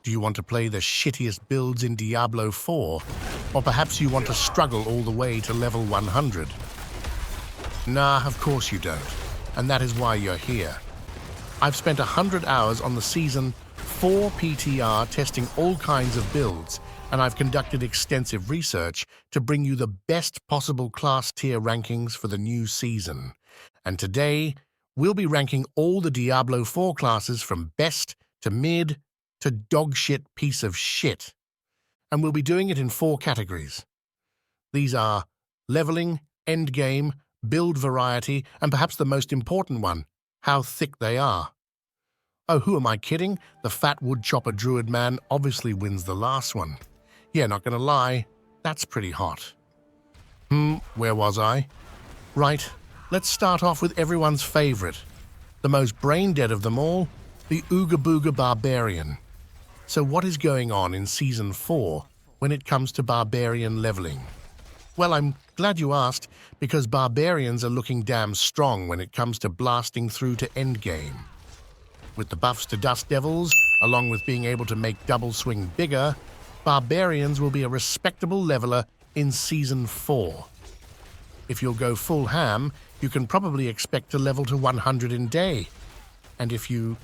Do you want to play the shittiest builds in Diablo 4? Or perhaps you want to struggle all the way to level 100? Nah, of course you don't. And that is why you're here. I've spent 100 hours on the Season 4 PTR testing all kinds of builds, and I've conducted extensive research to bring you the best possible class tier rankings for the new season. And today, we'll be ranking all the Diablo 4 classes from best to mid to dogshit piece of shit. And we'll be doing it in 4 categories. These are leveling, endgame, build variety, and perhaps the most important one, how thick they are. Oh, who am I kidding? The fat woodchopper druid man obviously wins the last one. Yeah, not gonna lie, that's pretty hot. Where was I? Right, let's start off with everyone's favorite, the most brain-dead of them all, the Ooga Booga Barbarian. So what is going on in Season 4 when it comes to barbarian leveling? Well, I'm glad you asked, because barbarians are looking damn strong when it comes to blasting through to endgame. With the buffs to Dust Devils, along with being able to make double swing bigger, barbarians will be a respectable leveler in Season 4. If you'll go full ham, you can probably expect to level to 100 in day. And if you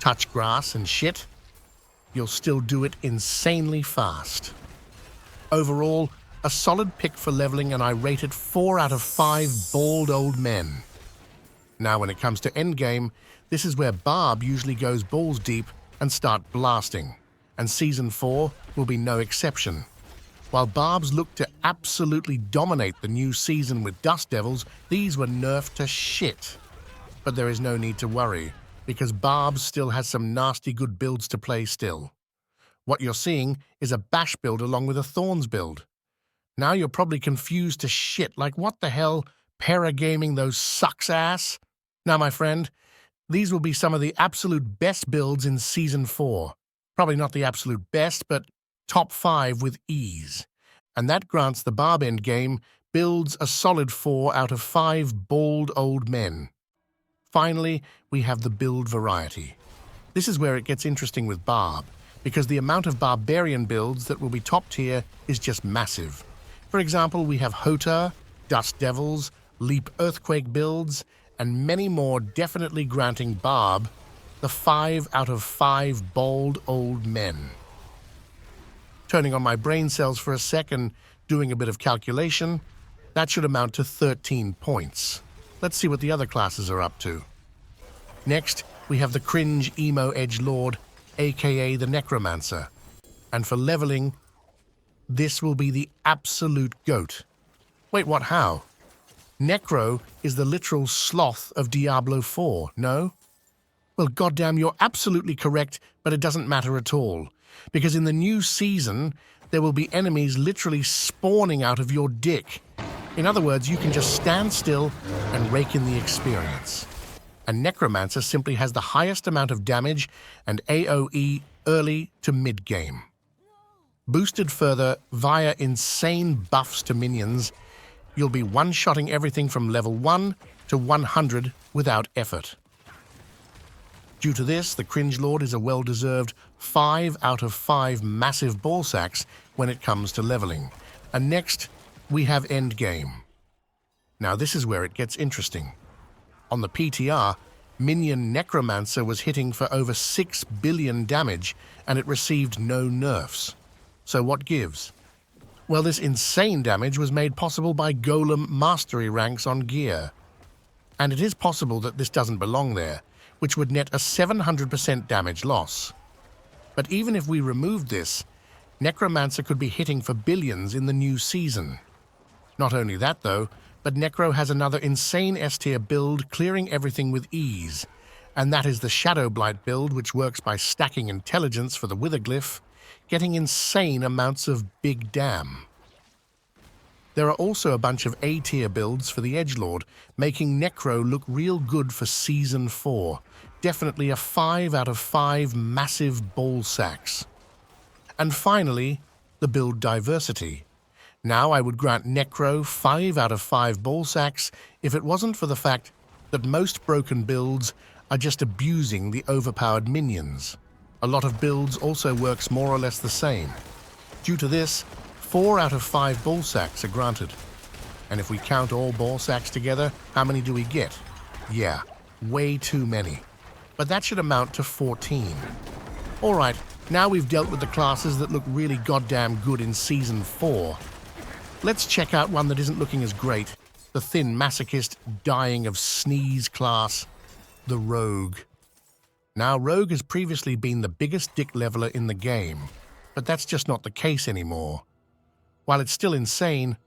touch grass and shit, you'll still do it insanely fast. Overall, a solid pick for leveling, and I rate it 4 out of 5 bald old men. Now when it comes to endgame, this is where Barb usually goes balls deep and start blasting, and Season 4 will be no exception. While Barbs look to absolutely dominate the new season with Dust Devils, these were nerfed to shit. But there is no need to worry, because Barb still has some nasty good builds to play still. What you're seeing is a bash build along with a Thorns build. Now you're probably confused to shit, like what the hell, paragaming those sucks ass? Now my friend, these will be some of the absolute best builds in Season 4. Probably not the absolute best, but top 5 with ease. And that grants the Barb endgame builds a solid 4 out of 5 bald old men. Finally, we have the build variety. This is where it gets interesting with Barb, because the amount of barbarian builds that will be top tier is just massive. For example, we have Hotar, Dust Devils, Leap Earthquake builds, and many more, definitely granting Barb the 5 out of 5 bald old men. Turning on my brain cells for a second, doing a bit of calculation, that should amount to 13 points. Let's see what the other classes are up to. Next, we have the cringe emo edgelord, aka the Necromancer. And for leveling, this will be the absolute goat. Wait, what, how? Necro is the literal sloth of Diablo 4, no? Well, goddamn, you're absolutely correct, but it doesn't matter at all. Because in the new season, there will be enemies literally spawning out of your dick. In other words, you can just stand still and rake in the experience. And Necromancer simply has the highest amount of damage and AoE early to mid-game. Boosted further via insane buffs to minions, you'll be one-shotting everything from level 1 to 100 without effort. Due to this, the Cringe Lord is a well-deserved 5 out of 5 massive ball sacks when it comes to leveling. And next, we have Endgame. Now this is where it gets interesting. On the PTR, Minion Necromancer was hitting for over 6 billion damage, and it received no nerfs. So what gives? Well, this insane damage was made possible by Golem mastery ranks on gear. And it is possible that this doesn't belong there, which would net a 700% damage loss. But even if we removed this, Necromancer could be hitting for billions in the new season. Not only that though, but Necro has another insane S-tier build clearing everything with ease, and that is the Shadow Blight build, which works by stacking intelligence for the Witherglyph, getting insane amounts of big damn. There are also a bunch of A-tier builds for the Edgelord, making Necro look real good for Season 4. Definitely a 5 out of 5 massive ball sacks. And finally, the build diversity. Now I would grant Necro 5 out of 5 ball sacks if it wasn't for the fact that most broken builds are just abusing the overpowered minions. A lot of builds also works more or less the same. Due to this, 4 out of 5 ball sacks are granted. And if we count all ball sacks together, how many do we get? Yeah, way too many. But that should amount to 14. Alright, now we've dealt with the classes that look really goddamn good in Season 4. Let's check out one that isn't looking as great. The thin masochist, dying of sneeze class, the Rogue. Now, Rogue has previously been the biggest dick leveler in the game, but that's just not the case anymore. While it's still insane,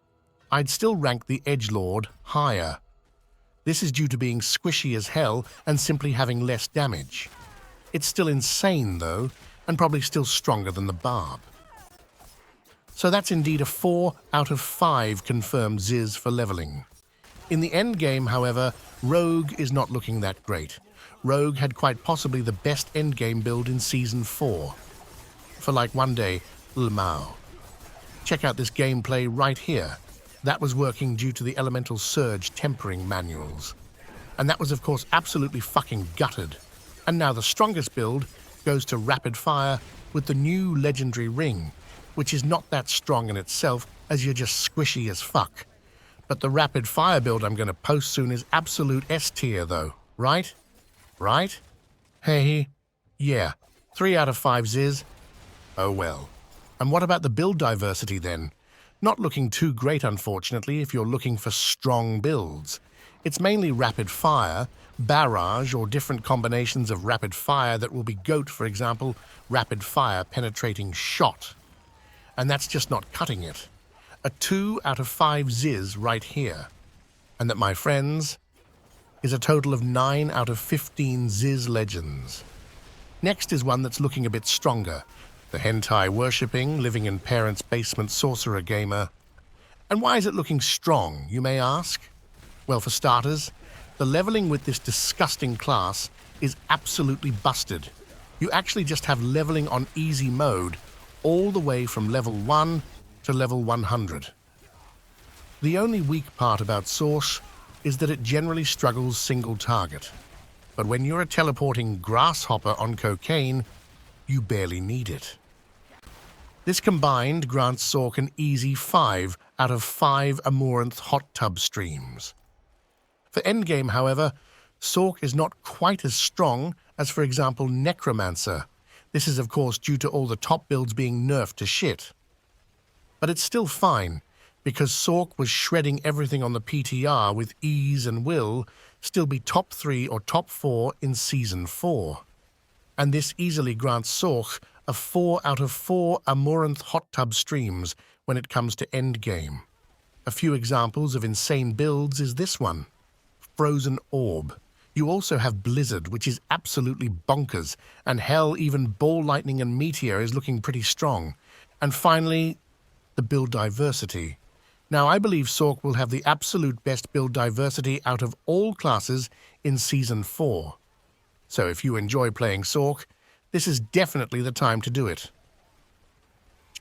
I'd still rank the Edgelord higher. This is due to being squishy as hell and simply having less damage. It's still insane, though, and probably still stronger than the Barb. So that's indeed a 4 out of 5 confirmed Ziz for leveling. In the endgame, however, Rogue is not looking that great. Rogue had quite possibly the best endgame build in Season 4. For like one day, Lamau. Check out this gameplay right here. That was working due to the Elemental Surge tempering manuals. And that was of course absolutely fucking gutted. And now the strongest build goes to Rapid Fire with the new Legendary Ring, which is not that strong in itself as you're just squishy as fuck. But the Rapid Fire build I'm going to post soon is absolute S tier though, right? Right? Hey, yeah, 3 out of 5 Ziz. Oh well. And what about the build diversity then? Not looking too great, unfortunately, if you're looking for strong builds. It's mainly Rapid Fire, Barrage, or different combinations of Rapid Fire that will be GOAT, for example, Rapid Fire Penetrating Shot. And that's just not cutting it. A 2 out of 5 Ziz right here. And that, my friends, is a total of 9 out of 15 Ziz Legends. Next is one that's looking a bit stronger. The hentai-worshipping, living in parents' basement sorcerer gamer. And why is it looking strong, you may ask? Well, for starters, the leveling with this disgusting class is absolutely busted. You actually just have leveling on easy mode all the way from level 1 to level 100. The only weak part about Sorc is that it generally struggles single target. But when you're a teleporting grasshopper on cocaine, you barely need it. This combined grants Sorc an easy 5 out of 5 Amoranth hot tub streams. For endgame, however, Sorc is not quite as strong as, for example, Necromancer. This is, of course, due to all the top builds being nerfed to shit. But it's still fine, because Sorc was shredding everything on the PTR with ease and will still be top 3 or top 4 in Season 4. And this easily grants Sorc a 4 out of 4 Amoranth hot tub streams when it comes to endgame. A few examples of insane builds is this one. Frozen Orb. You also have Blizzard, which is absolutely bonkers, and hell, even Ball Lightning and Meteor is looking pretty strong. And finally, the build diversity. Now, I believe Sorc will have the absolute best build diversity out of all classes in Season 4. So if you enjoy playing Sorc, this is definitely the time to do it.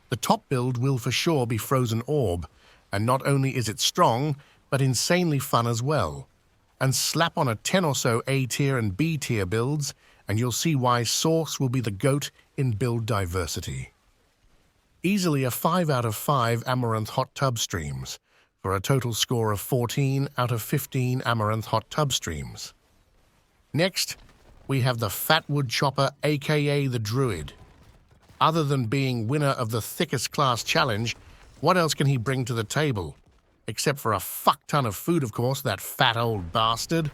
The top build will for sure be Frozen Orb, and not only is it strong, but insanely fun as well. And slap on a 10 or so A tier and B tier builds, and you'll see why Sorc will be the GOAT in build diversity. Easily a 5 out of 5 Amoranth hot tub streams, for a total score of 14 out of 15 Amoranth hot tub streams. Next, we have the Fat Wood Chopper, aka the Druid. Other than being winner of the thickest class challenge, what else can he bring to the table? Except for a fuck ton of food, of course, that fat old bastard.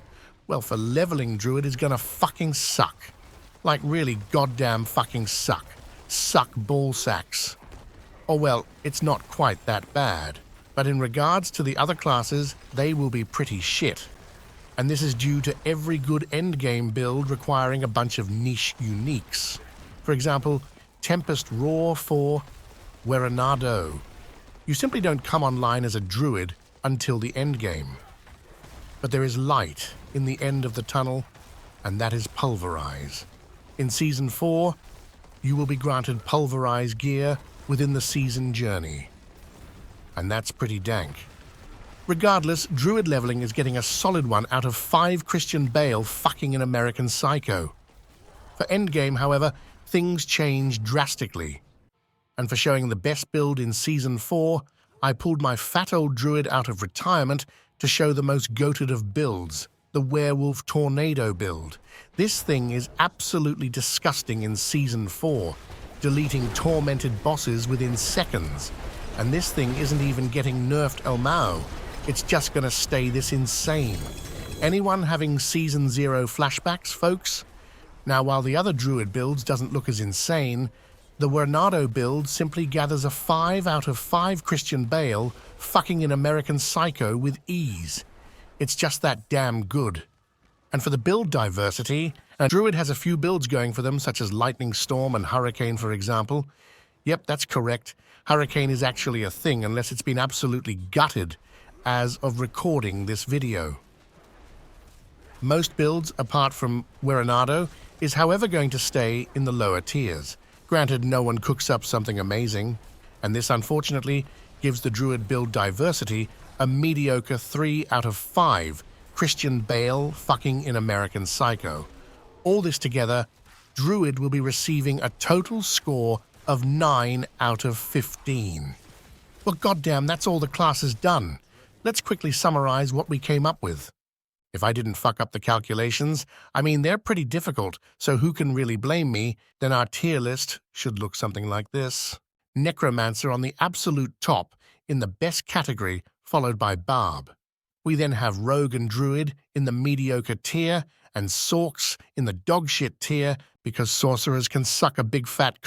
Well, for leveling, Druid is gonna fucking suck. Like really goddamn fucking suck. Suck ball sacks. Or well, it's not quite that bad. But in regards to the other classes, they will be pretty shit. And this is due to every good endgame build requiring a bunch of niche uniques. For example, Tempest Roar for Werenado. You simply don't come online as a druid until the endgame. But there is light in the end of the tunnel, and that is Pulverize. In Season 4, you will be granted Pulverize gear within the season journey. And that's pretty dank. Regardless, Druid leveling is getting a solid 1 out of 5 Christian Bale fucking an American Psycho. For endgame, however, things change drastically. And for showing the best build in Season 4, I pulled my fat old druid out of retirement to show the most goated of builds, the Werewolf Tornado build. This thing is absolutely disgusting in Season 4, deleting tormented bosses within seconds. And this thing isn't even getting nerfed El Mao. It's just gonna stay this insane. Anyone having Season 0 flashbacks, folks? Now, while the other druid builds doesn't look as insane, the Wernado build simply gathers a 5 out of 5 Christian Bale fucking an American Psycho with ease. It's just that damn good. And for the build diversity, Druid has a few builds going for them, such as Lightning Storm and Hurricane, for example. Yep, that's correct. Hurricane is actually a thing unless it's been absolutely gutted as of recording this video. Most builds, apart from Wernado, is however going to stay in the lower tiers. Granted, no one cooks up something amazing, and this unfortunately gives the Druid build diversity a mediocre 3 out of 5 Christian Bale fucking in American Psycho. All this together, Druid will be receiving a total score of 9 out of 15. Well, goddamn, that's all the class has done. Let's quickly summarize what we came up with. If I didn't fuck up the calculations, I mean, they're pretty difficult, so who can really blame me? Then our tier list should look something like this. Necromancer on the absolute top in the best category, followed by Barb. We then have Rogue and Druid in the mediocre tier, and Sorcs in the dogshit tier because sorcerers can suck a big fat